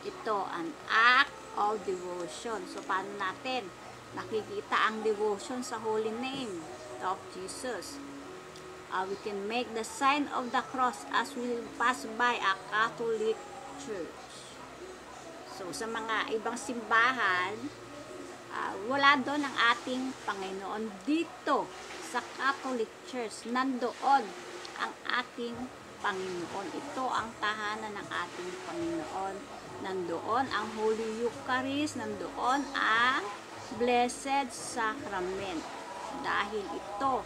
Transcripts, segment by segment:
ito an act of devotion. So, paano natin nakikita ang devotion sa holy name of Jesus? We can make the sign of the cross as we pass by a Catholic church. So, sa mga ibang simbahan, wala doon ang ating Panginoon. Dito, sa Catholic Church, nandoon ang ating Panginoon. Ito ang tahanan ng ating Panginoon. Nandoon ang Holy Eucharist, nandoon ang Blessed Sacrament. Dahil ito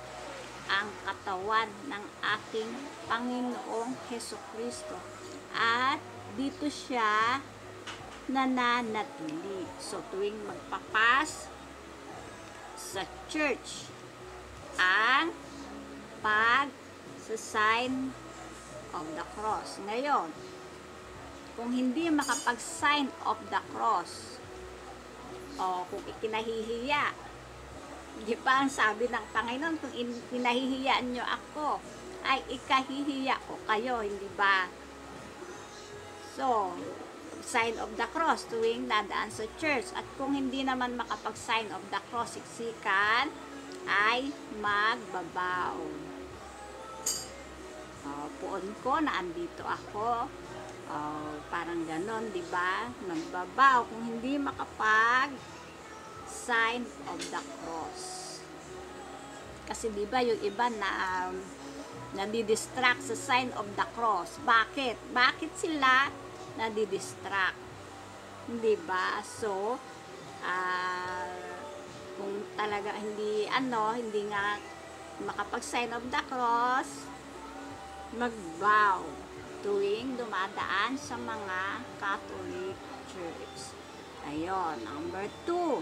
ang katawan ng ating Panginoong Hesukristo. At dito siya nananatili. So, tuwing magpapas sa church, ang pag-sign of the cross. Ngayon, kung hindi makapag-sign of the cross, o kung ikinahihiya, di ba ang sabi ng Panginoon, kung pinahihiyaan nyo ako, ay ikahihiya ko kayo, hindi ba? So, sign of the cross tuwing dadaan sa church. At kung hindi naman makapag-sign of the cross, siksikan ay magbabaw. Puon ko na andito ako. Parang ganon, di ba? Magbabaw kung hindi makapag-sign of the cross. Kasi di ba yung iba na nadidistract sa sign of the cross. Bakit? Bakit sila nadidistract? Di ba? So, kung talaga hindi nga makapag-sign of the cross, mag-vow tuwing dumadaan sa mga Catholic Church. Ayun, number 2.